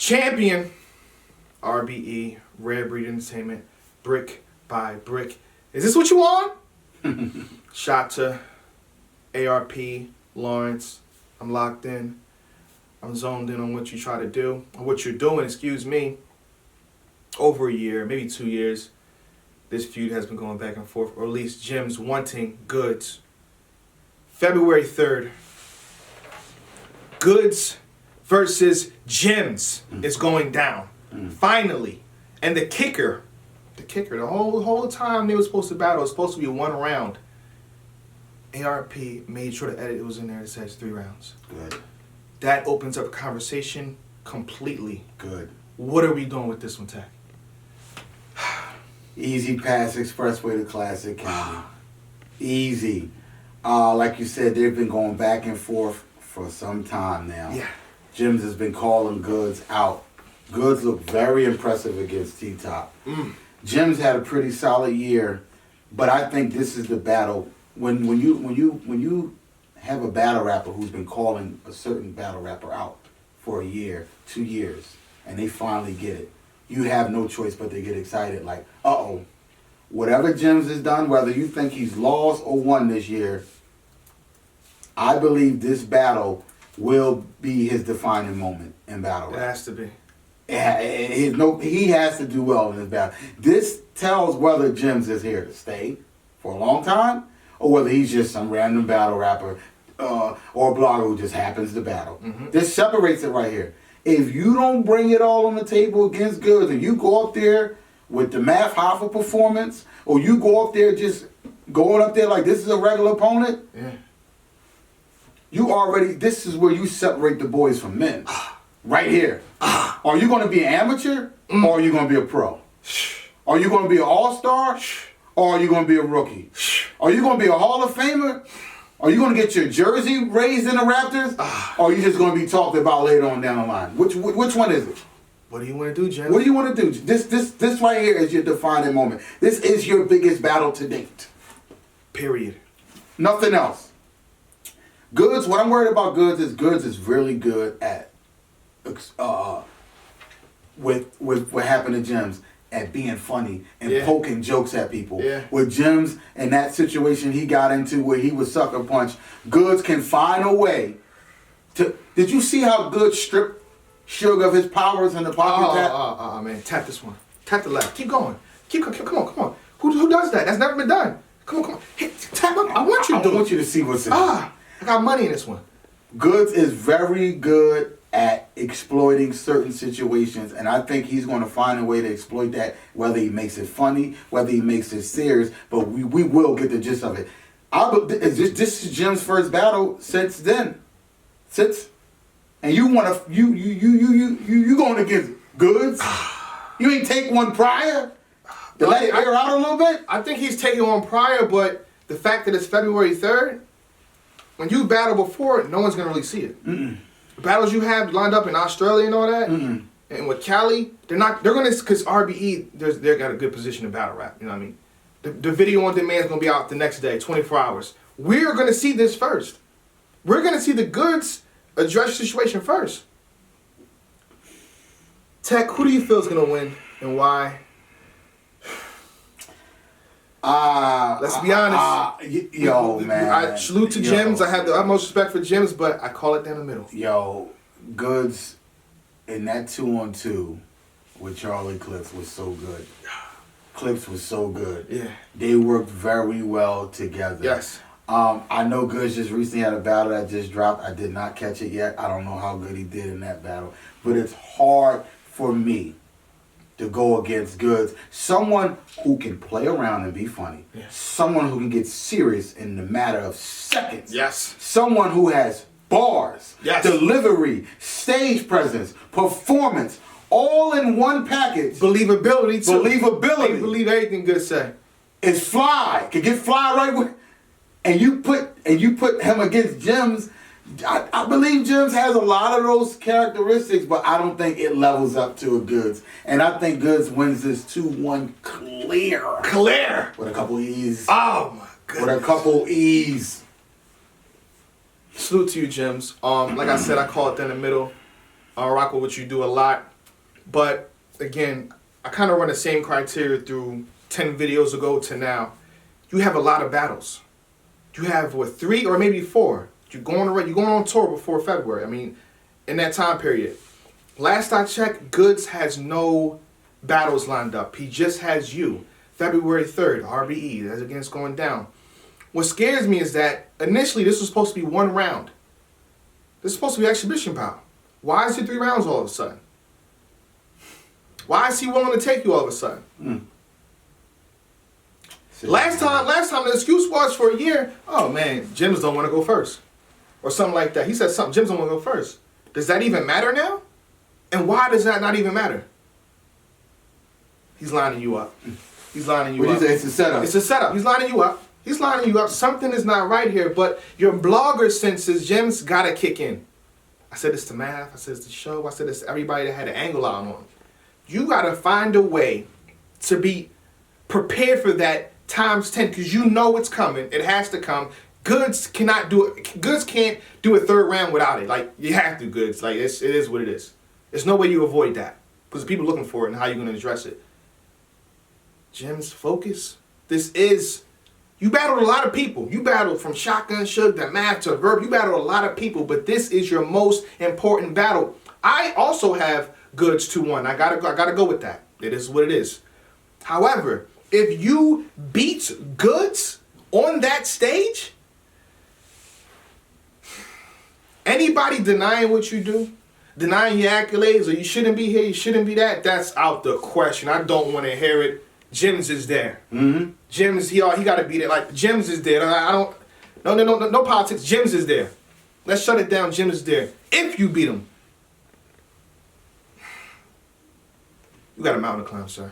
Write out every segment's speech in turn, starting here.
champion, RBE, Rare Breed Entertainment, brick by brick. Is this what you want? Shout to ARP, Lawrence. I'm locked in. I'm zoned in on what you try to do, or what you're doing, excuse me. Over a year, maybe 2 years, this feud has been going back and forth, or at least Jimz wanting Goodz. February 3rd, Goodz versus Jimz is going down. Finally. And the kicker, the whole time they were supposed to battle, it was supposed to be 1 round. ARP made sure the edit was in there that says 3 rounds. Good. That opens up a conversation completely. Good. What are we doing with this one, Tech? Easy pass expressway to Classic County. Easy. Like you said, they've been going back and forth for some time now. Yeah. Jimz has been calling Goodz out. Goodz looked very impressive against T-Top. Jimz had a pretty solid year, but I think this is the battle. When you have a battle rapper who's been calling a certain battle rapper out for a year, 2 years, and they finally get it, you have no choice but to get excited. Like, uh-oh, whatever Jimz has done, whether you think he's lost or won this year, I believe this battle will be his defining moment in battle rap. It has to be. He has to do well in this battle. This tells whether Jimz is here to stay for a long time or whether he's just some random battle rapper or blogger who just happens to battle. This separates it right here. If you don't bring it all on the table against Goodz and you go up there with the Math Hoffa performance, or you go up there just going up there like this is a regular opponent, this is where you separate the boys from men. Right here. Are you going to be an amateur or are you going to be a pro? Are you going to be an all-star or are you going to be a rookie? Are you going to be a Hall of Famer? Are you going to get your jersey raised in the Raptors? Or are you just going to be talked about later on down the line? Which one is it? What do you want to do, Jimz? What do you want to do? This right here is your defining moment. This is your biggest battle to date. Period. Nothing else. Goodz, what I'm worried about Goodz is really good at with what happened to Jimz at being funny and poking jokes at people. With Jimz and that situation he got into where he was sucker punched, Goodz can find a way to. Did you see how Goodz stripped Suge of his powers in the pocket tap? Man, tap this one. Tap the left. Keep going. Come on. Who does that? That's never been done. Come on. Hit, tap up. I want you to do it. I want you to see what's in it. I got money in this one. Goodz is very good at exploiting certain situations, and I think he's going to find a way to exploit that, whether he makes it funny, whether he makes it serious, but we will get the gist of it. This is Jim's first battle since then. And you going against Goodz? You ain't take one prior to let it air out a little bit? I think he's taking one prior, but the fact that it's February 3rd, when you battle before, no one's going to really see it. The battles you have lined up in Australia and all that, and with Cali, they're going to, because RBE, they got a good position in battle rap, you know what I mean? The video on demand is going to be out the next day, 24 hours. We're going to see this first. We're going to see the Goodz address the situation first. Tech, who do you feel is going to win and why? Let's be honest. Man. I salute to Jimz. I have the utmost respect for Jimz, but I call it down the middle. Goodz in that 2-on-2 with Charlie Clips was so good. Clips was so good. Yeah. They worked very well together. Yes. I know Goodz just recently had a battle that just dropped. I did not catch it yet. I don't know how good he did in that battle. But it's hard for me to go against Goodz. Someone who can play around and be funny. Yeah. Someone who can get serious in the matter of seconds. Yes. Someone who has bars, yes, delivery, stage presence, performance, all in one package. Believability too. Believability. They believe everything Goodz say. It's fly. Can get fly right with. And you put him against Jimz. I believe Jimz has a lot of those characteristics, but I don't think it levels up to a Goodz. And I think Goodz wins this 2-1 clear. Clear. With a couple E's. Oh my goodness. With a couple E's. Salute to you, Jimz. Like I said, I call it in the middle. I rock with what you do a lot. But again, I kind of run the same criteria through 10 videos ago to now. You have a lot of battles. You have, 3 or maybe 4. You're going on tour before February. I mean, in that time period. Last I checked, Goodz has no battles lined up. He just has you. February 3rd, RBE. That's again, it's going down. What scares me is that initially this was supposed to be 1 round. This is supposed to be exhibition bout. Why is it 3 rounds all of a sudden? Why is he willing to take you all of a sudden? Last time the excuse was for a year, oh man, Jimz don't want to go first. Or something like that. He said something, Jimz don't want to go first. Does that even matter now? And why does that not even matter? He's lining you up. He's lining you up. It's a setup. It's a setup. He's lining you up. He's lining you up. Something is not right here, but your blogger senses, Jimz, gotta kick in. I said this to Math. I said this to Show. I said this to everybody that had an angle out on. You gotta find a way to be prepared for that times 10 because you know it's coming. It has to come. Goodz cannot do it. Goodz can't do a 3rd round without it. Like, you have to, Goodz. Like, it is what it is. There's no way you avoid that because people looking for it and how you're going to address it. Jimz, focus. You battled a lot of people. You battled from Shotgun Suge to Math to Verb. You battled a lot of people, but this is your most important battle. I also have Goodz 2-1. I gotta go with that. It is what it is. However, if you beat Goodz on that stage, anybody denying what you do, denying your accolades, or you shouldn't be here, you shouldn't be that, that's out the question. I don't want to hear it. Jimz is there. Jimz, he got to be there. Like, Jimz is there. No politics. Jimz is there. Let's shut it down. Jimz is there. If you beat him, you got a mountain to climb, sir.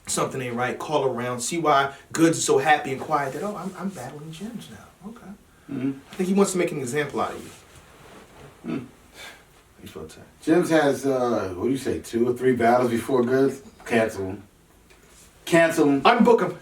Something ain't right. Call around. See why Goodz is so happy and quiet that, I'm battling Jimz now. Okay. I think he wants to make an example out of you. Jimz has, what do you say, 2 or 3 battles before Goodz? Cancel him. Unbook him.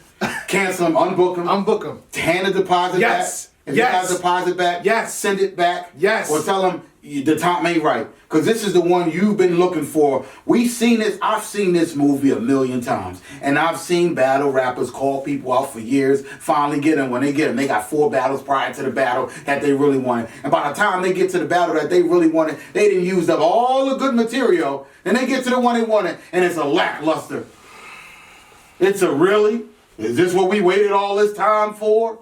Cancel him. Unbook him. Unbook him. Hand the deposit back. If you got the deposit back, send it back. Or tell him the time ain't right. Because this is the one you've been looking for. We've seen this. I've seen this movie a million times. And I've seen battle rappers call people out for years, finally get them. When they get them, they got 4 battles prior to the battle that they really wanted. And by the time they get to the battle that they really wanted, they didn't use up all the good material. And they get to the one they wanted, and it's a lackluster. It's a really? Is this what we waited all this time for?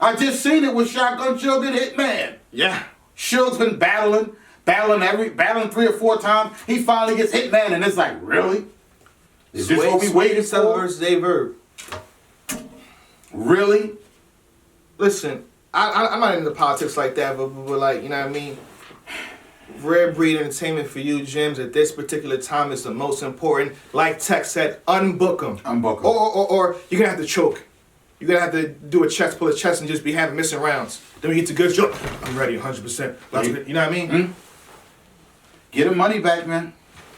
I just seen it with Shotgun Suge and Hitman. Yeah. Suge's been battling 3 or 4 times. He finally gets Hitman, and it's like, really? Is this what we waited for? Versus Verb. Really? Listen, I'm not into politics like that, but like, you know what I mean? Rare breed entertainment for you, Jimz, at this particular time is the most important. Like Tech said, unbook them. Unbook them. Or you're going to have to choke. You're going to have to do a chest, pull a chest, and just be having missing rounds. Then we get to Goodz, I'm ready 100%. You know what I mean? Get him money back, man.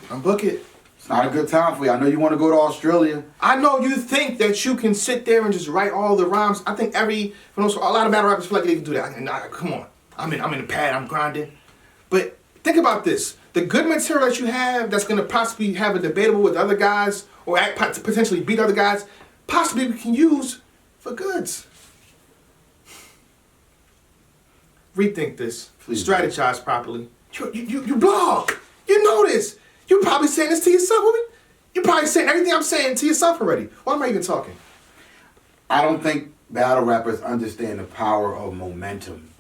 Unbook it. It's not a good time for you. I know you want to go to Australia. I know you think that you can sit there and just write all the rhymes. I think a lot of battle rappers feel like they can do that. Come on. I'm in the pad. I'm grinding. But think about this. The good material that you have that's going to possibly have a debatable with other guys or potentially beat other guys, possibly we can use for Goodz. Rethink this. Please. Strategize properly. You blog. You know this. You're probably saying this to yourself. You're probably saying everything I'm saying to yourself already. Why am I even talking? I don't think battle rappers understand the power of momentum.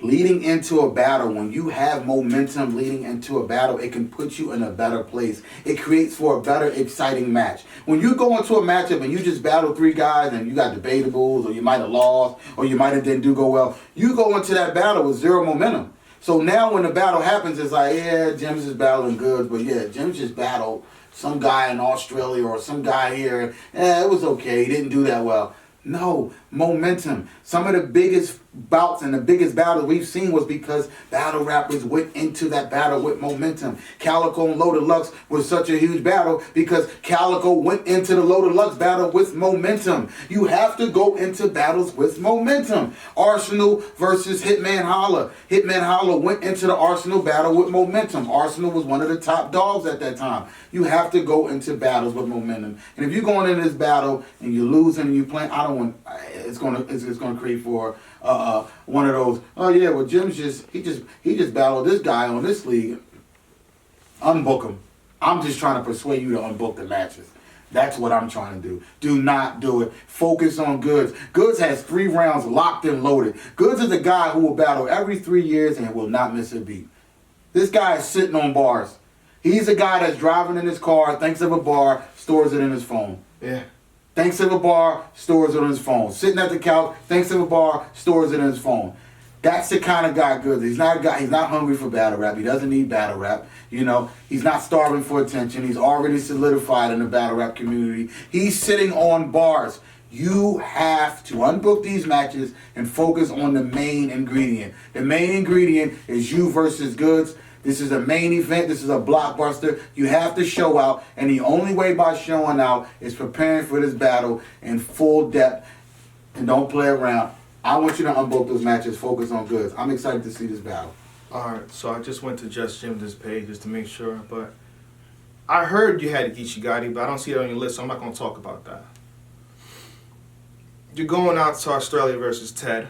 Leading into a battle, when you have momentum leading into a battle, it can put you in a better place. It creates for a better, exciting match. When you go into a matchup and you just battle 3 guys and you got debatables, or you might have lost, or you might have didn't do go well, you go into that battle with 0 momentum. So now when the battle happens, it's like, yeah, Jimz is battling Goodz, but yeah, Jimz just battled some guy in Australia or some guy here. It was okay. He didn't do that well. No, momentum. Some of the biggest bouts and the biggest battles we've seen was because battle rappers went into that battle with momentum. Calico and Loaded Lux was such a huge battle because Calico went into the Loaded Lux battle with momentum. You have to go into battles with momentum. Arsenal versus Hitman Holla. Hitman Holla went into the Arsenal battle with momentum. Arsenal was one of the top dogs at that time. You have to go into battles with momentum. And if you're going into this battle and you're losing and you're playing, it's gonna create for one of those. Oh yeah, well Jimz just battled this guy on this league. Unbook him. I'm just trying to persuade you to unbook the matches. That's what I'm trying to do. Do not do it. Focus on Goodz. Goodz has 3 rounds locked and loaded. Goodz is a guy who will battle every 3 years and will not miss a beat. This guy is sitting on bars. He's a guy that's driving in his car, thinks of a bar, stores it in his phone. Yeah. Thinks of a bar, stores it on his phone. Sitting at the couch, thinks of a bar, stores it in his phone. That's the kind of guy Goodz. He's not a guy. He's not hungry for battle rap. He doesn't need battle rap. You know, he's not starving for attention. He's already solidified in the battle rap community. He's sitting on bars. You have to unbook these matches and focus on the main ingredient. The main ingredient is you versus Goodz. This is a main event. This is a blockbuster. You have to show out, and the only way by showing out is preparing for this battle in full depth, and don't play around. I want you to unbook those matches, focus on Goodz. I'm excited to see this battle. All right, so I just went to Just Jim's page just to make sure, but I heard you had Geechee Gotti, but I don't see it on your list, so I'm not going to talk about that. You're going out to Australia versus Ted.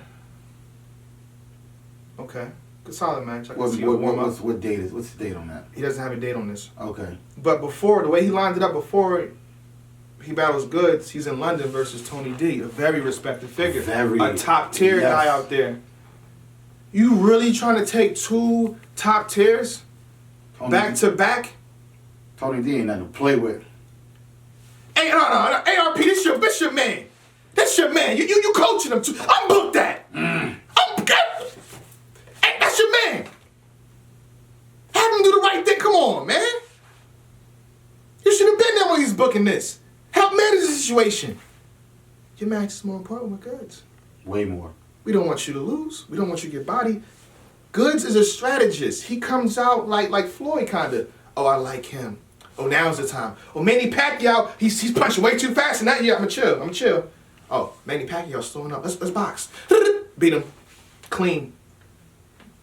Okay. Good solid match. I can see you warm up. What date is? What's the date on that? He doesn't have a date on this. Okay. But before, the way he lined it up before he battles Goodz, he's in London versus Tony D, a very respected figure. A top tier guy out there. You really trying to take 2 top tiers back to back? Tony D ain't nothing to play with. Hey, no, ARP, this your man. That's your man. You coaching him too. Unbook that. Hey, that's your man. Have him do the right thing. Come on, man. You should have been there when he's booking this. Help manage the situation. Your match is more important with Goodz. Way more. We don't want you to lose. We don't want you to get bodied. Goodz is a strategist. He comes out like Floyd kind of. Oh, I like him. Oh, now's the time. Oh, Manny Pacquiao, he's punching way too fast. And that, yeah, I'm going to chill. Oh, Manny Pacquiao's slowing up. Let's box. Beat him. Clean.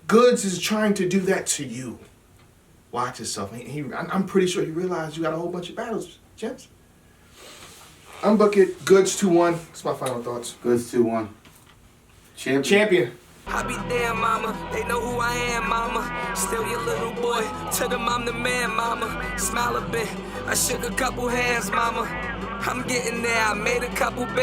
Goodz is trying to do that to you. Watch yourself. I'm pretty sure he realized you got a whole bunch of battles, Jimz. Unbook it. Goodz 2-1. That's my final thoughts. Goodz 2-1. Champion. I be there, mama. They know who I am, mama. Still your little boy. To them, I'm the man, mama. Smile a bit. I shook a couple hands, mama. I'm getting there. I made a couple